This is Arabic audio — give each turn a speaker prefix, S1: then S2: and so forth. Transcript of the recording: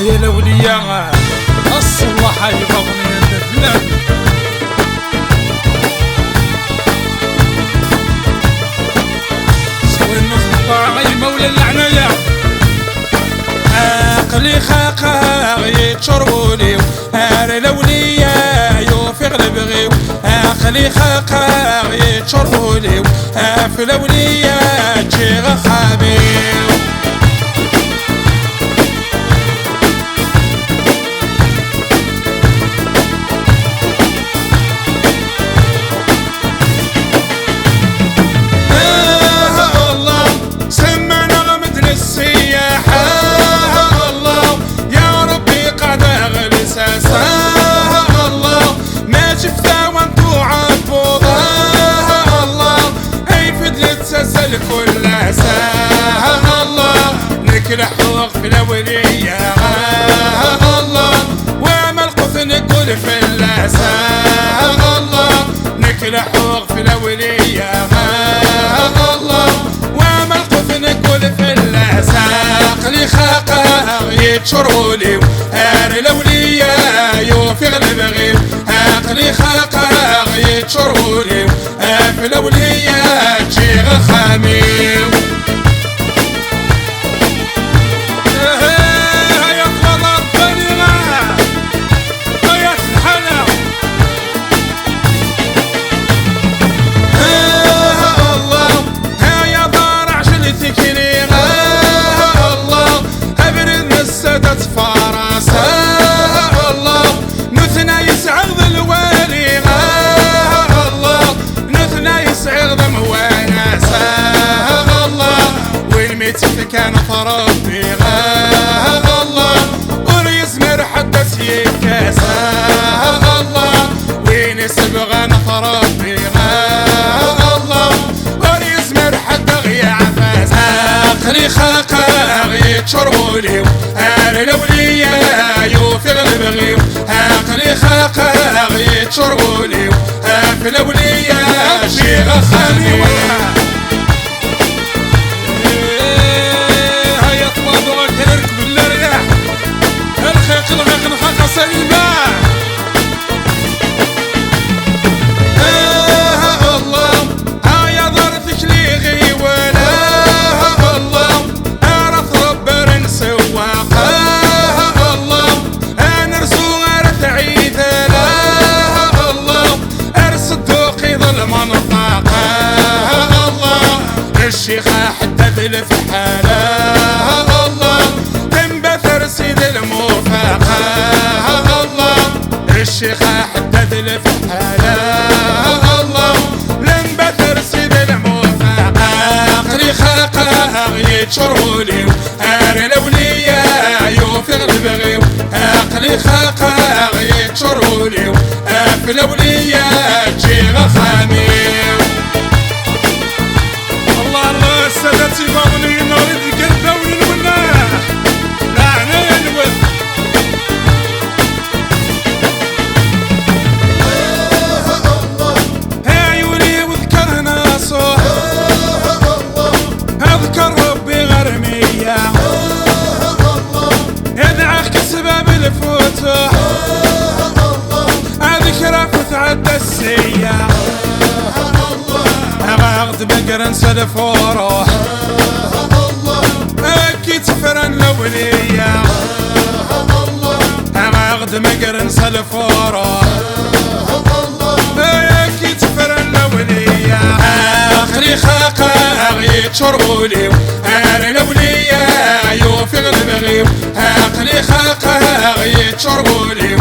S1: يا الأولياء الصلاح يبغني الفلان سوي النص مولى العناية عقلي خاقا يتشربوني هاري الأولياء يوفق لبغيو عقلي خاقا يتشربوني في الأولياء تجي غخابيو كل ساعة الله نكلح وقف الأولية الله وملقف نقول في اللساء الله نكلح وقف الأولية الله وملقف نقول في اللساء عقلي خاقا يتشرولي هاري الأولية يوفق لبغي عقلي خاقا يتشرولي في الأولية تجي غخاميو هيا فضل الدنيا هيا الحلا الله هيا دار عجلتك ليغا الله أبرد مسدة فراسة الله نثنى يسعد الوالي الله نثنى يسعد مواناسة الله والميت كان فربي الله وريزمر حدث يكاسة الله وين يسبغ فربي الله وريزمر حد غيا عفاس عقلي خاقا يتشربولي هاري الأولياء يوفق لبغيو عقلي خاقا يتشربولي في الأولياء شي غخامي هيا طبادو غكرك بالرياح الخيق الغيق نخاق سليمة الله هيا ضرتك لي غيوانة الله أعرف ربر نسواقة الله أنرسو غير تعيدنا الله أرسد قيض المنطقة الله الشيخة حدد الفحالة الله تنبثر سيد الموفقة الله الشيخة حدد الفحالة الله لنبثر سيد الموفقة عقلي خاقا يتشرولي هاري الأولياء يوفق لبغيو عقلي خاقا يتشرولي في الأولياء تجي غخاميو الله الله السادة يبغوني نريد قلبه ونمناه لعنة الود عيوني وذكرنا صوح اذكر ربي غرمية يدعك سبب الفتوح اذكره فتعدى السياح اغاغد بقر نسلف وروح اكيد فرن الأولية اغاغد مقر نسلف وروح اكيد فرن الأولية اخري خاقا يتشربولي هاري الأولية يوفق لبغيو عقلي خاقا يتشربولي